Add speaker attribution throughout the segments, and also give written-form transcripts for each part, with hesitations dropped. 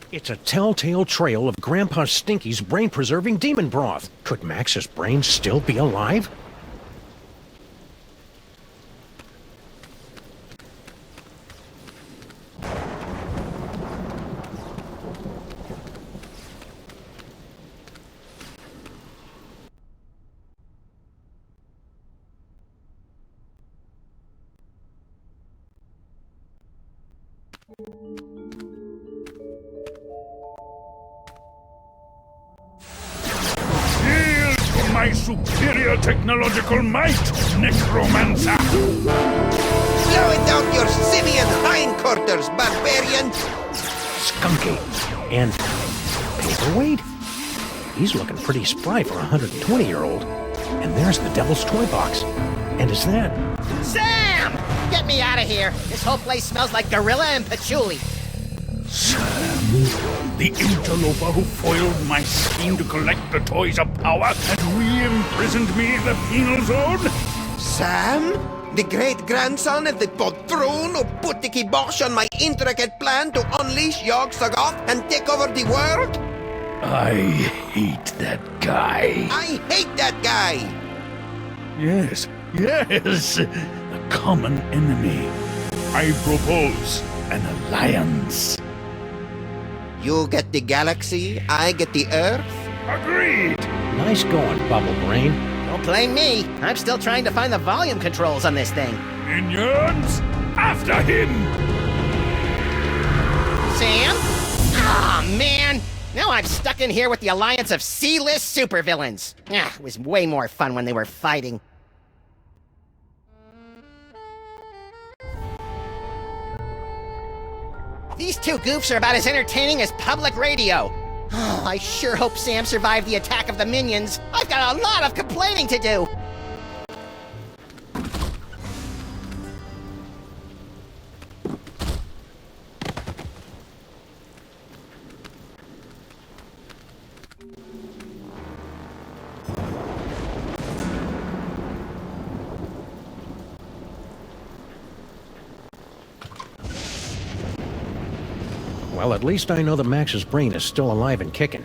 Speaker 1: It's a telltale trail of Grandpa Stinky's brain-preserving demon broth. Could Max's brain still be alive?
Speaker 2: My superior technological might, necromancer!
Speaker 3: Slow it down your simian hindquarters, barbarian!
Speaker 1: Skunky. And paperweight? He's looking pretty spry for a 120-year-old. And there's the Devil's Toy Box. And is that...
Speaker 4: Sam! Get me out of here! This whole place smells like gorilla and patchouli.
Speaker 2: Sam, the interloper who foiled my scheme to collect the Toys of Power and re-imprisoned me in the penal zone?
Speaker 3: Sam? The great-grandson of the patron who put the kibosh on my intricate plan to unleash Yogg-Sothoth and take over the world?
Speaker 2: I hate that guy.
Speaker 3: I hate that guy!
Speaker 2: Yes, a common enemy. I propose an alliance.
Speaker 3: You get the galaxy, I get the Earth?
Speaker 2: Agreed!
Speaker 1: Nice going, Bubble Brain.
Speaker 4: Don't blame me. I'm still trying to find the volume controls on this thing.
Speaker 2: Minions, after him!
Speaker 4: Sam? Ah, man! Now I'm stuck in here with the alliance of C-list supervillains. Ah, it was way more fun when they were fighting. These two goofs are about as entertaining as public radio. Oh, I sure hope Sam survived the attack of the minions. I've got a lot of complaining to do.
Speaker 1: Well, at least I know that Max's brain is still alive and kicking.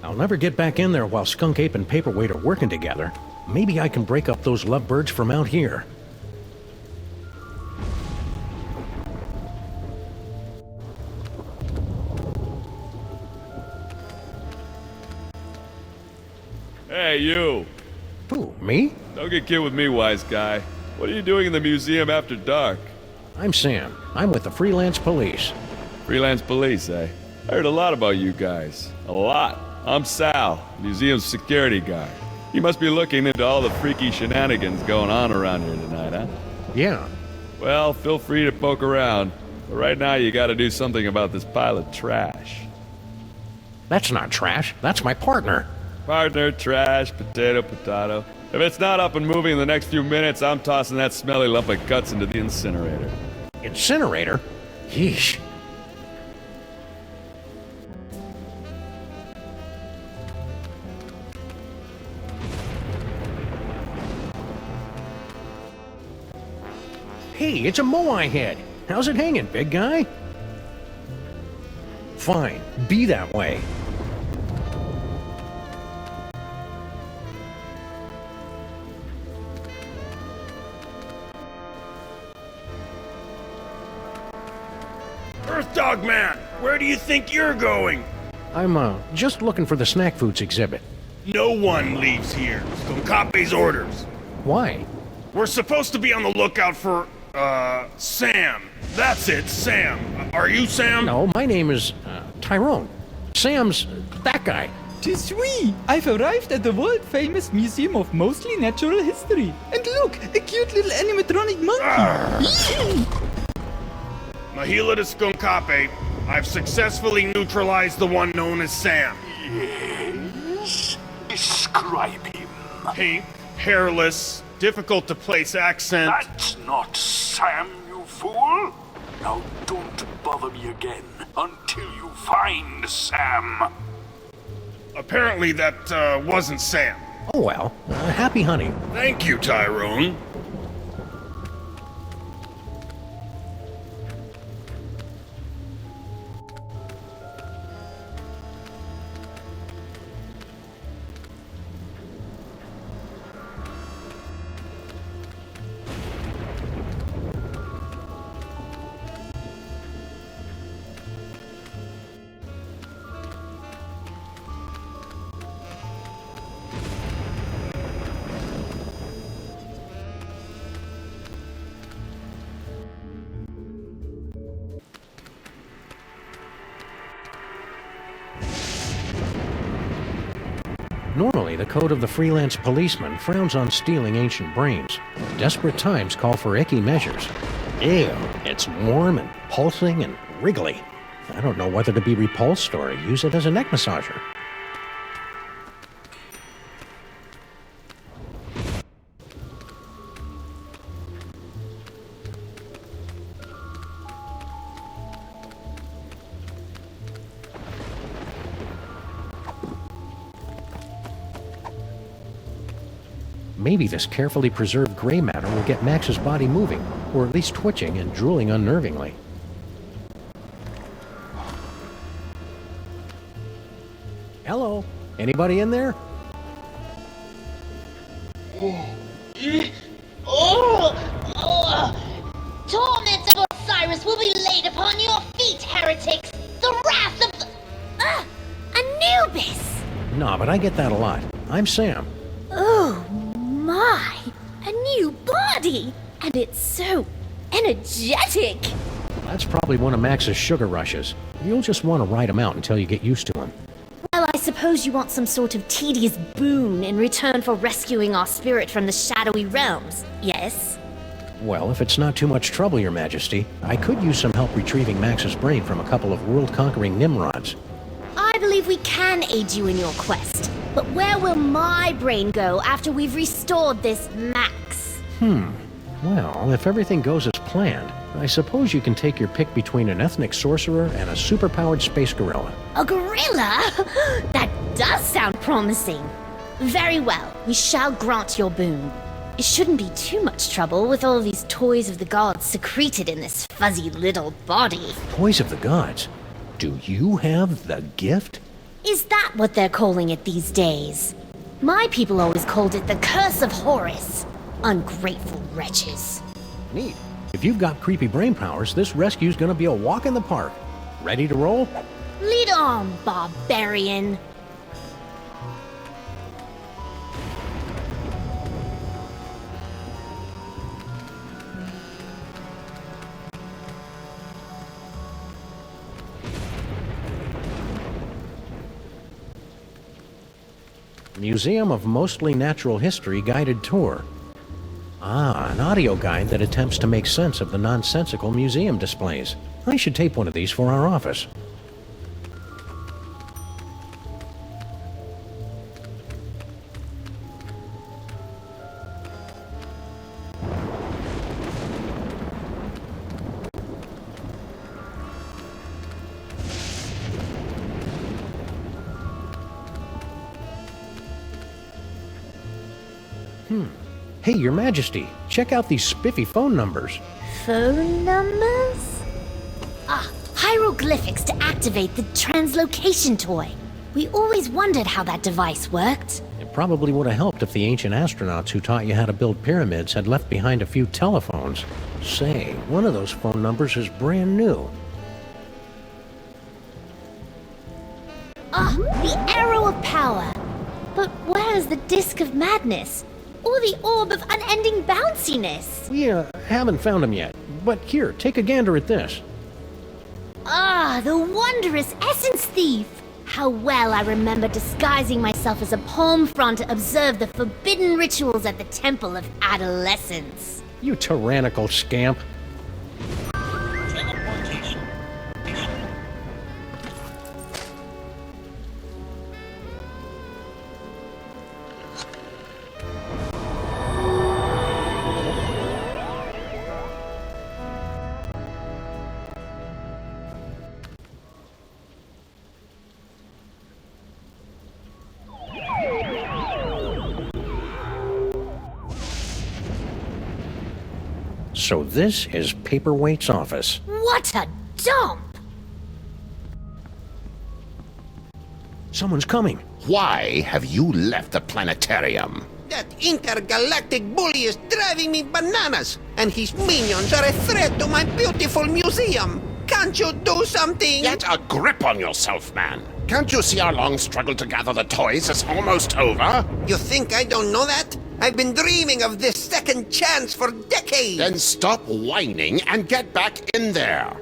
Speaker 1: I'll never get back in there while Skunk Ape and Paperweight are working together. Maybe I can break up those lovebirds from out here.
Speaker 5: Hey, you!
Speaker 1: Who, me?
Speaker 5: Don't get kid with me, wise guy. What are you doing in the museum after dark?
Speaker 1: I'm Sam. I'm with the Freelance Police.
Speaker 5: Freelance police, eh? I heard a lot about you guys. A lot. I'm Sal, museum's security guard. You must be looking into all the freaky shenanigans going on around here tonight, huh?
Speaker 1: Yeah.
Speaker 5: Well, feel free to poke around. But right now you gotta do something about this pile of trash.
Speaker 1: That's not trash. That's my partner.
Speaker 5: Partner, trash, potato. If it's not up and moving in the next few minutes, I'm tossing that smelly lump of guts into the incinerator.
Speaker 1: Incinerator? Yeesh. Hey, it's a Moai head. How's it hanging, big guy? Fine, be that way.
Speaker 2: Earth Dog Man, where do you think you're going?
Speaker 1: I'm, just looking for the snack foods exhibit.
Speaker 2: No one leaves here. Skunkape's orders.
Speaker 1: Why?
Speaker 2: We're supposed to be on the lookout for, Sam. That's it, Sam. Are you Sam?
Speaker 1: No, my name is, Tyrone. Sam's that guy.
Speaker 6: Tis we! I've arrived at the world-famous Museum of Mostly Natural History. And look, a cute little animatronic monkey!
Speaker 2: Mahila to Skunkape, I've successfully neutralized the one known as Sam.
Speaker 7: Yes? Describe him.
Speaker 2: Pink, hairless, difficult to place accent.
Speaker 7: That's not Sam, you fool! Now don't bother me again until you find Sam.
Speaker 2: Apparently that, wasn't Sam.
Speaker 1: Oh well, happy hunting.
Speaker 2: Thank you, Tyrone.
Speaker 1: Normally, the code of the freelance policeman frowns on stealing ancient brains. Desperate times call for icky measures. Ew, it's warm and pulsing and wriggly. I don't know whether to be repulsed or use it as a neck massager. Maybe this carefully preserved gray matter will get Max's body moving, or at least twitching and drooling unnervingly. Hello? Anybody in there?
Speaker 8: Torment of Osiris will be laid upon your feet, heretics! The wrath of the... Anubis!
Speaker 1: Nah, but I get that a lot. I'm Sam.
Speaker 8: Oh my! A new body! And it's so energetic!
Speaker 1: That's probably one of Max's sugar rushes. You'll just want to ride him out until you get used to him.
Speaker 8: Well, I suppose you want some sort of tedious boon in return for rescuing our spirit from the shadowy realms, yes?
Speaker 1: Well, if it's not too much trouble, Your Majesty, I could use some help retrieving Max's brain from a couple of world-conquering Nimrods.
Speaker 8: I believe we can aid you in your quest, but where will my brain go after we've restored this Max?
Speaker 1: Well, if everything goes as planned, I suppose you can take your pick between an ethnic sorcerer and a superpowered space gorilla.
Speaker 8: A gorilla? That does sound promising. Very well, we shall grant your boon. It shouldn't be too much trouble with all these toys of the gods secreted in this fuzzy little body.
Speaker 1: Toys of the gods? Do you have the gift?
Speaker 8: Is that what they're calling it these days? My people always called it the Curse of Horus. Ungrateful wretches.
Speaker 1: Neat. If you've got creepy brain powers, this rescue's gonna be a walk in the park. Ready to roll?
Speaker 8: Lead on, barbarian.
Speaker 1: Museum of Mostly Natural History guided tour. Ah, an audio guide that attempts to make sense of the nonsensical museum displays. I should tape one of these for our office. Hey, Your Majesty, check out these spiffy phone numbers.
Speaker 8: Phone numbers? Ah, hieroglyphics to activate the translocation toy. We always wondered how that device worked.
Speaker 1: It probably would have helped if the ancient astronauts who taught you how to build pyramids had left behind a few telephones. Say, one of those phone numbers is brand new.
Speaker 8: Ah, the arrow of power. But where is the disc of madness? Or the orb of unending bounciness?
Speaker 1: We haven't found them yet, but here, take a gander at this.
Speaker 8: Ah, the wondrous essence thief! How well I remember disguising myself as a palm frond to observe the forbidden rituals at the Temple of Adolescence.
Speaker 1: You tyrannical scamp. So this is Paperweight's office.
Speaker 8: What a dump!
Speaker 1: Someone's coming.
Speaker 9: Why have you left the planetarium?
Speaker 3: That intergalactic bully is driving me bananas, and his minions are a threat to my beautiful museum. Can't you do something?
Speaker 9: Get a grip on yourself, man. Can't you see our long struggle to gather the toys is almost over?
Speaker 3: You think I don't know that? I've been dreaming of this second chance for decades.
Speaker 9: Then stop whining and get back in there.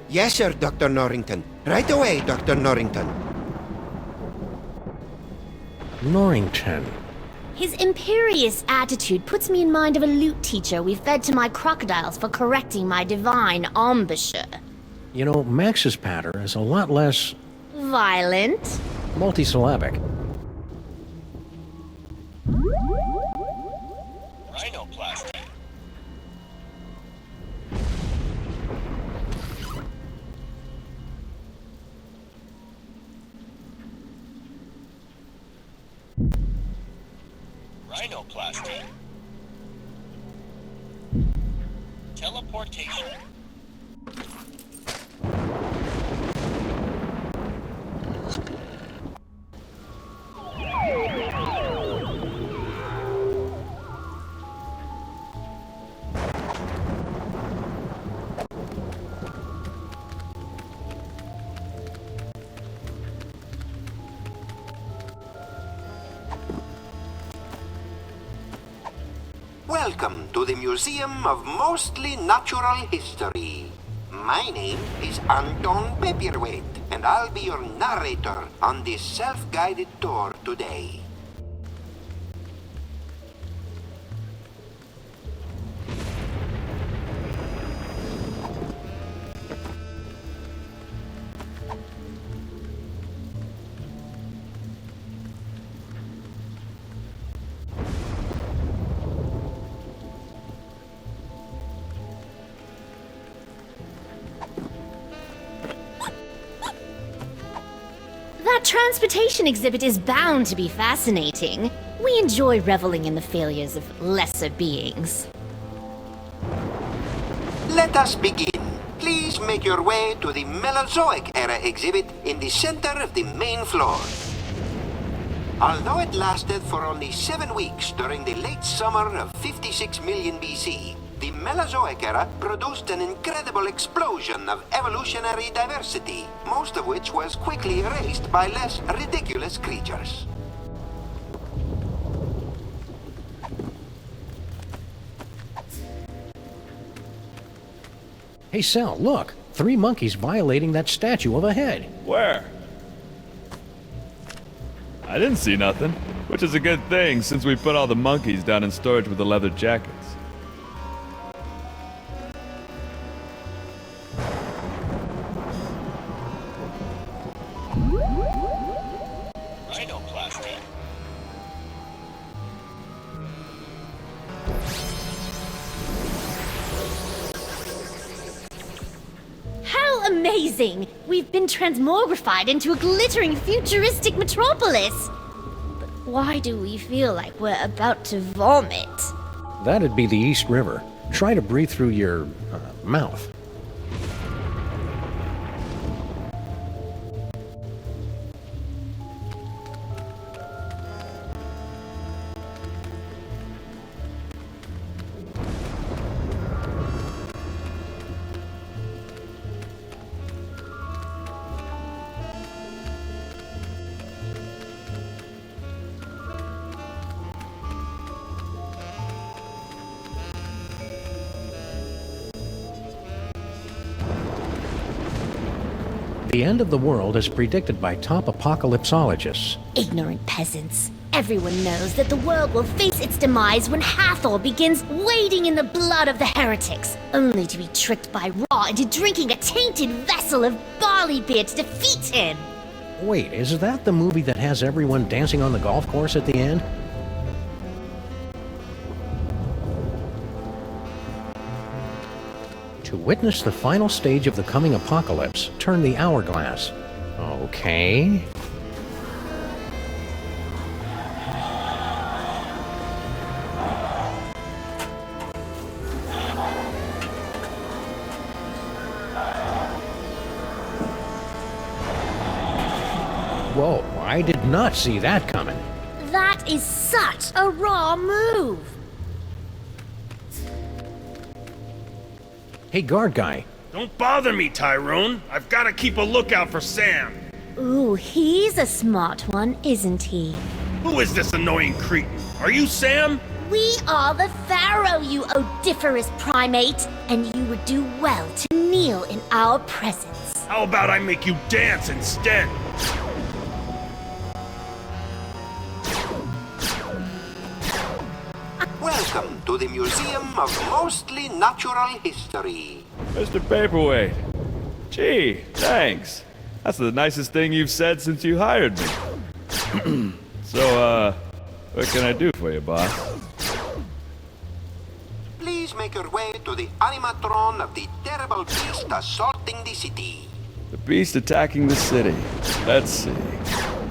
Speaker 3: Yes, sir, Dr. Norrington. Right away, Dr. Norrington.
Speaker 1: Norrington.
Speaker 8: His imperious attitude puts me in mind of a lute teacher we fed to my crocodiles for correcting my divine embouchure.
Speaker 1: You know, Max's patter is a lot less
Speaker 8: Violent?
Speaker 1: multisyllabic.
Speaker 9: Rhinoplasty. Rhinoplasty. Teleportation.
Speaker 3: Welcome to the Museum of Mostly Natural History. My name is Anton Paperweight, and I'll be your narrator on this self-guided tour today.
Speaker 8: That transportation exhibit is bound to be fascinating. We enjoy reveling in the failures of lesser beings.
Speaker 3: Let us begin. Please make your way to the Mesozoic era exhibit in the center of the main floor. Although it lasted for only 7 weeks during the late summer of 56 million BC, the Mesozoic era produced an incredible explosion of evolutionary diversity, most of which was quickly erased by less ridiculous creatures.
Speaker 1: Hey, Sal, look! 3 monkeys violating that statue of a head.
Speaker 5: Where? I didn't see nothing, which is a good thing since we put all the monkeys down in storage with the leather jackets.
Speaker 9: Rhinoplasty.
Speaker 8: How amazing! We've been transmogrified into a glittering futuristic metropolis! But why do we feel like we're about to vomit?
Speaker 1: That'd be the East River. Try to breathe through your mouth. The end of the world is predicted by top apocalypsologists.
Speaker 8: Ignorant peasants. Everyone knows that the world will face its demise when Hathor begins wading in the blood of the heretics, only to be tricked by Ra into drinking a tainted vessel of barley beer to defeat him.
Speaker 1: Wait, is that the movie that has everyone dancing on the golf course at the end? To witness the final stage of the coming apocalypse, turn the hourglass. Okay. Whoa, I did not see that coming.
Speaker 8: That is such a Ra move!
Speaker 1: Hey, guard guy.
Speaker 10: Don't bother me, Tyrone. I've got to keep a lookout for Sam.
Speaker 8: Ooh, he's a smart one, isn't he?
Speaker 10: Who is this annoying cretin? Are you Sam?
Speaker 8: We are the Pharaoh, you odiferous primate, and you would do well to kneel in our presence.
Speaker 10: How about I make you dance instead?
Speaker 3: to the Museum of Mostly Natural History.
Speaker 5: Mr. Paperweight. Gee, thanks. That's the nicest thing you've said since you hired me. So, what can I do for you, boss?
Speaker 3: Please make your way to the animatron of the terrible beast assaulting the city.
Speaker 5: The beast attacking the city. Let's see.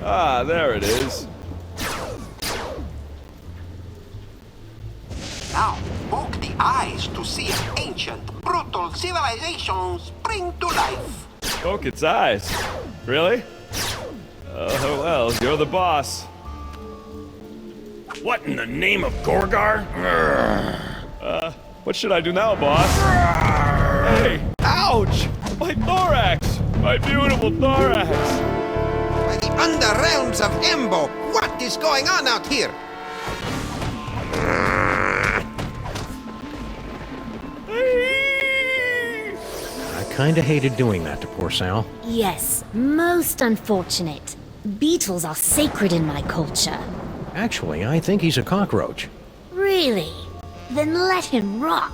Speaker 5: Ah, there it is.
Speaker 3: Now, poke the eyes to see an ancient, brutal civilization spring to life.
Speaker 5: Poke its eyes. Really? Oh, well, you're the boss.
Speaker 10: What in the name of Gorgar?
Speaker 5: What should I do now, boss? Hey! Ouch! My thorax! My beautiful thorax!
Speaker 3: By the underrealms of Embo, what is going on out here?
Speaker 1: I kinda hated doing that to poor Sal.
Speaker 8: Yes, most unfortunate. Beetles are sacred in my culture.
Speaker 1: Actually, I think he's a cockroach.
Speaker 8: Really? Then let him rot.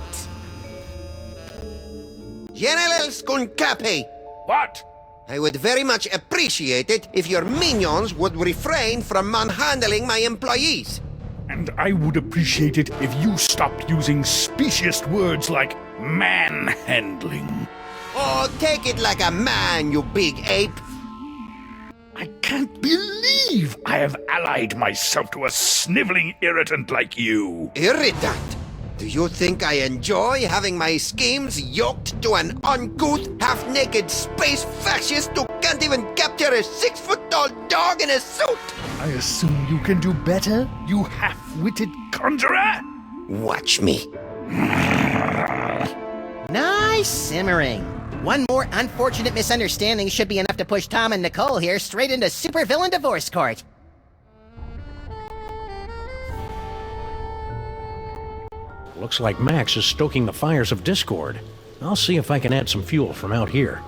Speaker 3: General Skunkape,
Speaker 10: What?
Speaker 3: I would very much appreciate it if your minions would refrain from manhandling my employees.
Speaker 2: And I would appreciate it if you stopped using specious words like manhandling.
Speaker 3: Oh, take it like a man, you big ape.
Speaker 2: I can't believe I have allied myself to a sniveling irritant like you.
Speaker 3: Irritant? Do you think I enjoy having my schemes yoked to an uncouth, half-naked space fascist who can't even capture a 6-foot-tall dog in a suit?
Speaker 2: I assume you can do better, you half-witted conjurer?
Speaker 3: Watch me.
Speaker 4: Nice simmering. One more unfortunate misunderstanding should be enough to push Tom and Nicole here straight into supervillain divorce court.
Speaker 1: Looks like Max is stoking the fires of discord. I'll see if I can add some fuel from out here.